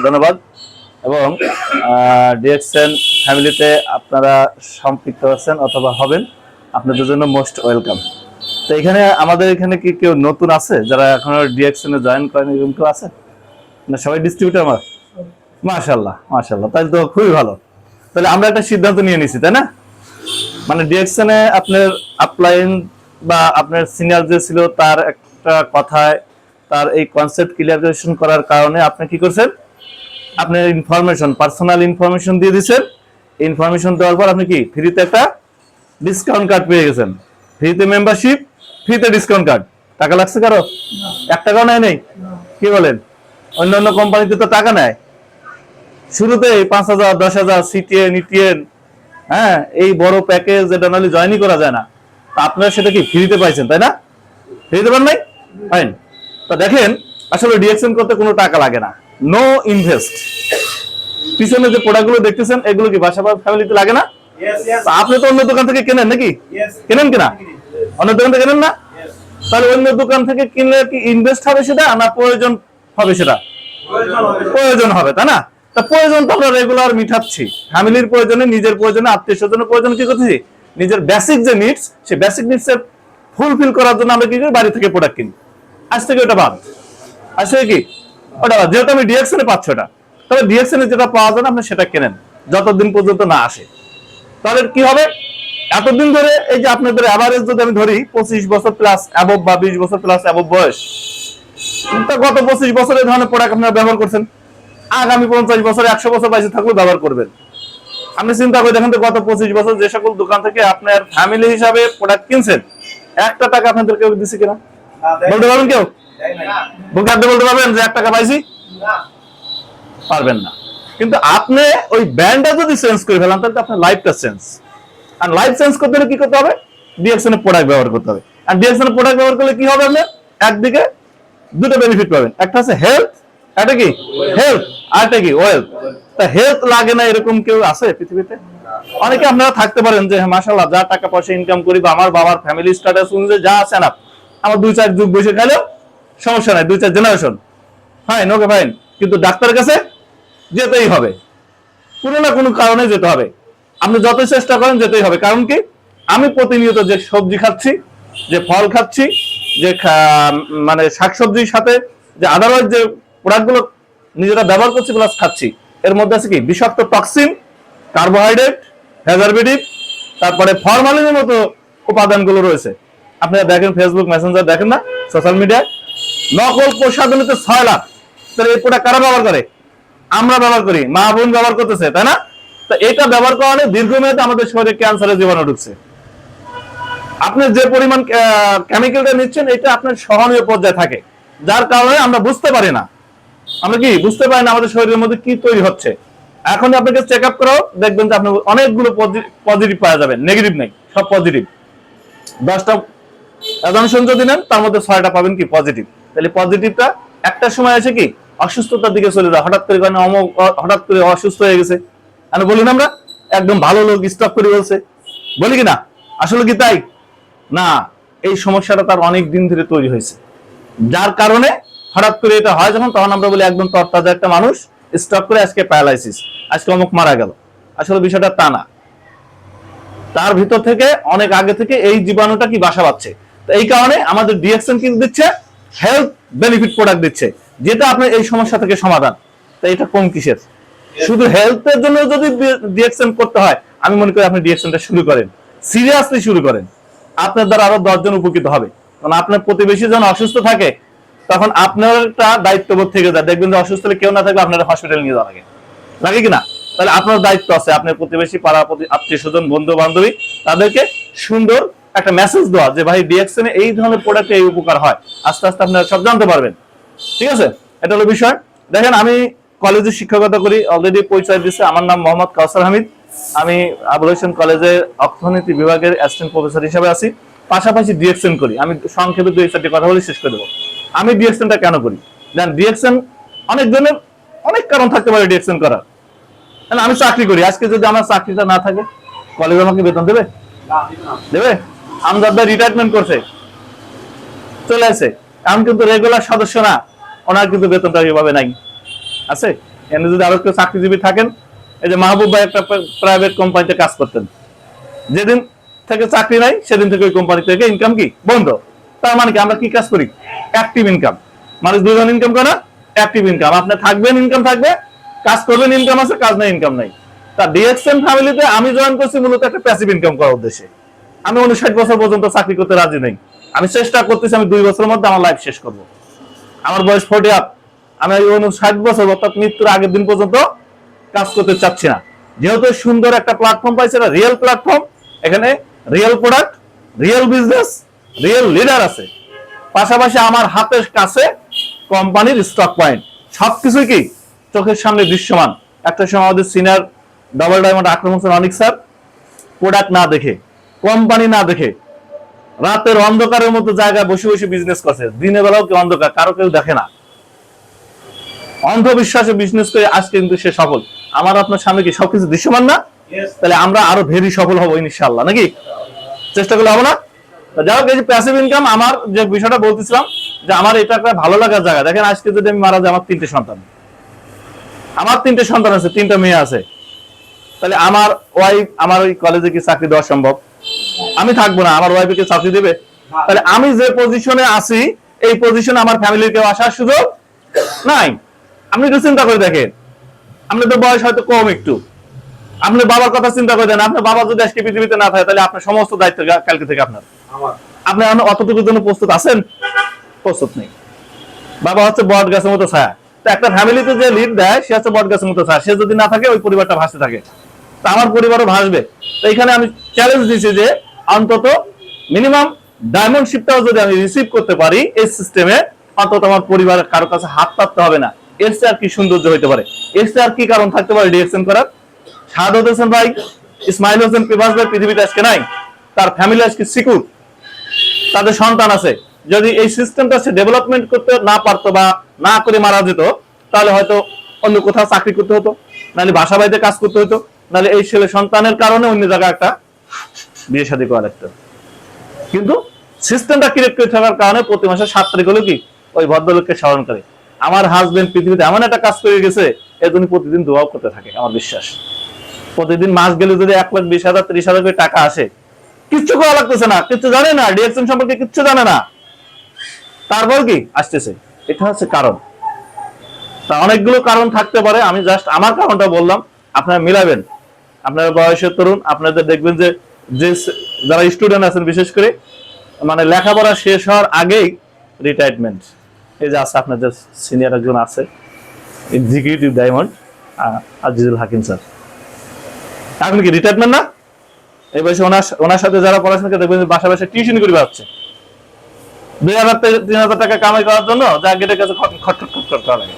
ধন্যবাদ। এবং ডিএক্সএন ফ্যামিলিতে আপনারা সম্পৃক্ত আছেন অথবা হবেন, আপনাদের জন্য মোস্ট ওয়েলকাম। তো এখানে আমাদের এখানে কি কেউ নতুন আছে যারা এখনো ডিএক্সএন এ জয়েন করেন, এরকম কেউ আছে না? সবাই ডিস্ট্রিবিউটর আমার? মাশাআল্লাহ মাশাআল্লাহ, তাহলে তো খুবই ভালো। তাহলে আমরা একটা সিদ্ধান্ত নিয়ে নিছি, তাই না? মানে ডিএক্সএন এ আপনার আপলাইন বা আপনার সিনিয়র যে ছিল তার একটা কথায় তার এই কনসেপ্ট ক্লিয়ারেশন করার কারণে আপনি কি করছেন, আপনার ইনফরমেশন, পার্সোনাল ইনফরমেশন দিয়ে দিচ্ছেন। ইনফরমেশন দেওয়ার পর আপনি কি ফ্রিতে একটা ডিসকাউন্ট কার্ড পেয়ে গেছেন। ফ্রিতে মেম্বারশিপ, ফ্রিতে ডিসকাউন্ট কার্ড। টাকা লাগছে কারো? 1 টাকাও নেই। কি বলেন? অন্যান্য কোম্পানিতে তো টাকা নেয় শুরুতে 5,000 10,000 সিটিএন ইটিএন, হ্যাঁ, এই বড় প্যাকেজ যেটা নাহলে জয়েনই করা যায় না। আপনারা সেটা কি ফ্রিতে পাইছেন, তাই না? ফ্রিতে পান নাই? ফাইন। তো দেখেন, আসলে ডিএক্সএন করতে কোনো টাকা লাগে না, নো ইনভেস্ট। পিছনে যে প্রোডাক্টগুলো দেখতেছেন এগুলো কি বাসা ফ্যামিলিতে লাগে না? আপনি তো অন্য দোকান থেকে কেনেন নাকি? কেনেন কিনা? অন্য দোকান থেকে কেনেন না? তাহলে অন্য দোকান থেকে কিনলে কি ইনভেস্ট হবে সেটা, না প্রয়োজন হবে সেটা? প্রয়োজন হবে, তাই না? তা প্রয়োজন তো আমরা রেগুলার মিটাচ্ছি, ফ্যামিলির প্রয়োজনে, নিজের প্রয়োজনে, আত্মীয় স্বজনের প্রয়োজনে কি করতেছি? নিজের বেসিক যে নিডস, সেই বেসিক নিডস এর ফুলফিল করার জন্য আমরা কি করি? বাড়ি থেকে প্রোডাক্ট কিনি। আজ থেকে ওটা বাদ, আজ থেকে কি ওটা বাদ। যেহেতু আমি ডিএক্সএন এ পাচ্ছি ওটা, তবে ডিএক্সএন এ যেটা পাওয়া যায় না আপনি সেটা কেনেন যতদিন পর্যন্ত না আসে। তাহলে কি হবে? এতদিন ধরে এই যে আপনাদের এভারেজ যদি আমি ধরি 25 বছর প্লাস অ্যাবভ বা 20 বছর প্লাস অ্যাবভ বয়স, তা গত 25 বছর এই ধরনের প্রোডাক্ট আপনারা ব্যবহার করছেন। আগামী 50 বছর 100 বছর বাইসে থাকলেও ব্যবহার করবেন। আপনি চিন্তা করে দেখেন তো, গত 25 বছর যে সকল দোকান থেকে আপনার ফ্যামিলি হিসাবে প্রোডাক্ট কিনছেন, 1 টাকা আপনাদের কেউ দিছে কিনা? বলতে পারবেন কেউ? বুকে হাত দিয়ে বলতে পারবেন যে 1 টাকা পাইছি? পারবেন না। কিন্তু আপনি ওই ব্র্যান্ডটা যদি চেঞ্জ করে ফেলেন তাহলে আপনার লাইফটা চেঞ্জ। আর লাইফ চেঞ্জ করতে হলে কি করতে হবে? ডিএক্সএন এর প্রোডাক্ট ব্যবহার করতে হবে। আর ডিএক্সএন এর প্রোডাক্ট ব্যবহার করলে কি হবে? আপনি একদিকে দুটো বেনিফিট পাবেন, একটা আছে হেলথ, একটা কি হেলথ, আর একটা কি ওয়েলথ। তা হেলথ লাগে না এরকম কেউ আছে পৃথিবীতে? অনেকে আপনারা থাকতে পারেন যে মাশাআল্লাহ যা টাকা পয়সা ইনকাম করি বা আমার বাবার ফ্যামিলি স্ট্যাটাস অনুযায়ী যা আছে না, আমার 2-4 যুগ বসে খাইলেও সমস্যা নাই, 2-4 জেনারেশন ফাইন, ওকে ফাইন। কিন্তু ডাক্তারের কাছে যেতেই হবে, কোনো না কোনো কারণে যেতে হবে। আপনি যত চেষ্টা করেন যেতেই হবে। কারণ কি? আমি প্রতিনিয়ত যে সবজি খাচ্ছি, যে ফল খাচ্ছি, যে মানে শাকসবজির সাথে যে আদারওয়াইজ যে প্রোডাক্টগুলো নিজেরা ব্যবহার করছি প্লাস খাচ্ছি, এর মধ্যে আছে কি বিষাক্ত টক্সিন, কার্বোহাইড্রেট, প্রিজারভেটিভ, তারপরে ফরমালিনের মতো উপাদানগুলো রয়েছে। আপনারা দেখেন ফেসবুক মেসেঞ্জার দেখেন না, সোশ্যাল মিডিয়ায় নকল প্রসাধনীতে 6 লাখ। তাহলে এই প্রোডাক্ট কারা ব্যবহার করে? আমরা ব্যবহার করি, মা বোন ব্যবহার করতেছে, তাই না? তো এটা ব্যবহার করার দীর্ঘমেয়াদে আমাদের শরীরে ক্যান্সারের জীবাণু ঢুকছে। আপনি যে পরিমাণ কেমিক্যালটা নিচ্ছেন এটা আপনার সহনীয় পর্যায়ে থাকে, যার কারণে আমরা বুঝতে পারি না। আমরা কি বুঝতে পারি না আমাদের শরীরের মধ্যে কি তৈরি হচ্ছে। এখন আপনাকে চেক আপ করাও, দেখবেন যে আপনি অনেকগুলো পজিটিভ পাওয়া যাবে, নেগেটিভ নেই, সব পজিটিভ। 10টা অ্যাজাম্পশন যদি নেন তার মধ্যে 6টা পাবেন কি পজিটিভ। তাহলে পজিটিভটা একটা সময় আছে কি অসুস্থতার দিকে চলে যায়, হঠাৎ করে হঠাৎ করে অসুস্থ হয়ে গেছে। আমি বলি না আমরা একদম ভালো লোক স্টক করে বলছে, বলি কি না? আসলে কি তাই না? এই সমস্যাটা তার অনেক দিন ধরে তৈরি হয়েছে, যার কারণে হঠাৎ করে এটা হয় যখন, তখন আমরা বলি একদম তরতাজা একটা মানুষ স্টক করে আজকে প্যারালাইসিস, আজকে অমুক মারা গেল। আসলে বিষয়টা তা না, তার ভিতর থেকে অনেক আগে থেকে এই জীবাণুটা কি বাসা বাঁধছে। তো এই কারণে আমাদের ডিএক্সএন কিন্তু দিচ্ছে হেলথ বেনিফিট প্রোডাক্ট দিচ্ছে, যেটা আপনার এই সমস্যা থেকে সমাধান। তো এটা কম কিসের? শুধু হেলথের জন্য যদি ডিএক্সএন করতে হয়, আমি মনে করি আপনি ডিএক্সএনটা শুরু করেন, সিরিয়াসলি শুরু করেন। আপনার দ্বারা আরো 10 জন উপকৃত হবে। কারণ আপনার প্রতিবেশী যখন অসুস্থ থাকে তখন আপনার একটা দায়িত্ববোধ থেকে যায়। দেখবেন যে অসুস্থ হলে কেউ না থাকলে আপনার হসপিটালে নিয়ে যাওয়া লাগে, লাগে কিনা? তাহলে আপনার দায়িত্ব আছে আপনার প্রতিবেশী, পাড়া আত্মীয় স্বজন, বন্ধু বান্ধবী, তাদেরকে সুন্দর একটা মেসেজ দেওয়া যে ভাই ডিএক্সএন এই ধরনের প্রোডাক্টে এই উপকার হয়। আস্তে আস্তে আপনারা সব জানতে পারবেন। ঠিক আছে, এটা হলো বিষয়। দেখেন আমি কলেজে শিক্ষকতা করি, অলরেডি পরিচয় দিচ্ছে। আমার নাম মোহাম্মদ কাউসার হামিদ। আমি আবুলেশন কলেজের অর্থনীতি বিভাগের অ্যাসিস্ট্যান্ট প্রফেসর হিসেবে আছি, পাশাপাশি ডিএক্সএন করি। আমি সংক্ষেপে 2-4টি কথা বলে শেষ করে দেবো। আমি ডিএক্সএনটা কেন করি? দেন ডিএক্সএন অনেক জনের অনেক কারণ থাকতে পারে ডিএক্সএন করার। আমি চাকরি করি, আজকে যদি আমার চাকরিটা না থাকে কলেজ আমাকে বেতন দেবে? দেবে? আমজাদ ভাই রিটায়ারমেন্ট করছে, চলে আসে, এখন কিন্তু রেগুলার সদস্য না, ওনার কিন্তু বেতনটা এভাবে নাই। আছে? এখানে যদি আরো কেউ চাকরিজীবী থাকেন, এই যে মাহবুব ভাই একটা প্রাইভেট কোম্পানিতে কাজ করতেন, যেদিন থেকে চাকরি নাই সেদিন থেকে ওই কোম্পানি থেকে ইনকাম কি বন্ধ। তার মানে কি আমরা কি কাজ করি? Active income. মানে দুজন ইনকাম করে না, অ্যাক্টিভ ইনকাম। আপনি থাকবেন ইনকাম থাকবে, কাজ করবেন ইনকাম আছে, কাজ নাই ইনকাম নাই। তা ডিএক্সএন ফ্যামিলিতে আমি জয়েন করছি মূলত একটা প্যাসিভ ইনকাম করার উদ্দেশ্যে। আমি 59 বছর পর্যন্ত চাকরি করতে রাজি নেই। আমি চেষ্টা করতেছি আমি 2 বছরের মধ্যে আমার লাইফ শেষ করব। আমার বয়স 40 আপ, আমি 59 বছর অর্থাৎ মৃত্যুর আগের দিন পর্যন্ত কাজ করতে চাচ্ছি না। যেহেতু সুন্দর একটা প্ল্যাটফর্ম পাইছে, এটা রিয়েল প্ল্যাটফর্ম, এখানে real product, real business, real leader আছে। পাশাপাশি আমার হাতের কাছে কোম্পানির স্টক পয়েন্ট, সবকিছুই কি চোখের সামনে দৃশ্যমান। একটা সময় আমাদের সিনিয়র ডাবল ডায়মন্ড আক্রমণ অনিক স্যার প্রোডাক্ট না দেখে, কোম্পানি না দেখে, রাতের অন্ধকারের মতো জায়গায় বসে বসে বিজনেস করছে। দিনের বেলাও কি অন্ধকার, কারো কেউ দেখে না, অন্ধবিশ্বাসে বিজনেস করে আজকে কিন্তু সে সফল। আমার আপনার সামনে কি সবকিছু দৃশ্যমান না? তাহলে আমরা আরো ভেরি সফল হবো ইনশাআল্লাহ, নাকি? চেষ্টা করলে হবে না? যাই হোক, এই যে প্যাসিভ ইনকাম, আমার যে বিষয়টা বলতেছিলাম যে আমার এটা একটা ভালো লাগার জায়গা। দেখেন আজকে যদি আমি মারা যাই, আমার 3টে সন্তান, আমার 3টে সন্তান আছে, 3টা মেয়ে আছে। তাহলে আমার ওয়াইফ আমার ওই কলেজে কি চাকরি দেওয়া সম্ভব? আমি থাকবো না, আমার ওয়াইফে কি চাকরি দেবে? তাহলে আমি যে পজিশনে আছি, এই পজিশনে আমার ফ্যামিলির কেউ আসার সুযোগ নাই। আপনি একটু চিন্তা করে দেখেন, আপনাদের বয়স হয়তো কম একটু, আপনার বাবার কথা চিন্তা করে দেন। আপনার বাবা যদি আজকে পৃথিবীতে না থাকে, তাহলে আপনার সমস্ত দায়িত্ব কালকে থেকে আপনার। আপনি অতটুকুর জন্য প্রস্তুত আছেন? প্রস্তুত নেই। বাবা হচ্ছে বট গাছের মতো ছায়া। তো একটা ফ্যামিলিতে যে লিড দেয়, সে হচ্ছে বট গাছের মতো ছায়া। সে যদি না থাকে, ওই পরিবারটা ভাসতে থাকে। তা আমার পরিবারও ভাসবে। তো এখানে আমি চ্যালেঞ্জ দিচ্ছি যে অন্তত মিনিমাম ডায়মন্ড শিপটাও যদি আমি রিসিভ করতে পারি এই সিস্টেমে, অন্তত আমার পরিবারের কারো কাছে হাত পাততে হবে না। এর চেয়ে আর কি সৌন্দর্য হইতে পারে? এর চেয়ে আর কি কারণ থাকতে পারে ডিএক্সএন করার? শাহাদত হোসেন ভাই, ইসমাইল হোসেন পিবাস ভাই পৃথিবীতে আজকে নাই, তার ফ্যামিলি আজকে সিকিউর, তাদের সন্তান আছে। যদি এই সিস্টেমটা সে ডেভেলপমেন্ট করতে না পারতো বা না করে মারা যেত, তাহলে হয়তো অন্য কোথাও চাকরি করতে হতো, নাহলে বাসা বাড়িতে কাজ করতে হতো, নাহলে এই ছেলে সন্তানের কারণে অন্য জায়গায় একটা বিয়ে শাদী করা লাগতো। কিন্তু সিস্টেমটা ক্রিয়েট করে থাকার কারণে প্রতি মাসে 7 তারিখ হলো কি ওই ভদ্রলোককে স্মরণ করে। আমার হাজবেন্ড পৃথিবীতে এমন একটা কাজ করে গেছে, এর জন্য প্রতিদিন দোয়াও করতে থাকে। আমার বিশ্বাস প্রতিদিন মাস গেলে যদি 1,20,000 30,000 করে টাকা আসে, কিচ্ছু করা লাগতেছে না, কিচ্ছু জানে না, ডিএক্সএন সম্পর্কে কিচ্ছু জানে না, তারপর কি আসতেছে। এটা হচ্ছে কারণ। তা অনেকগুলো কারণ থাকতে পারে, আমি জাস্ট আমার কারণটা বললাম, আপনারা মিলাবেন। আপনার বয়সের তরুণ, আপনাদের দেখবেন যে যারা স্টুডেন্ট আছেন, বিশেষ করে মানে লেখাপড়া শেষ হওয়ার আগেই রিটায়ারমেন্ট। এই যে আছে আপনাদের সিনিয়র একজন আছে, এক্সিকিউটিভ ডায়মন্ড আজিজুল হাকিম স্যার, আপনি কি রিটায়ারমেন্ট না? এই বয়সে ওনার সাথে যারা পড়াশোনা করে দেখবেন বাসা বাসা টিউশন করে পাচ্ছে, 2,000 থেকে 3,000 টাকা কামাই করার জন্য যা গেটের কাছে খটখট করা লাগে।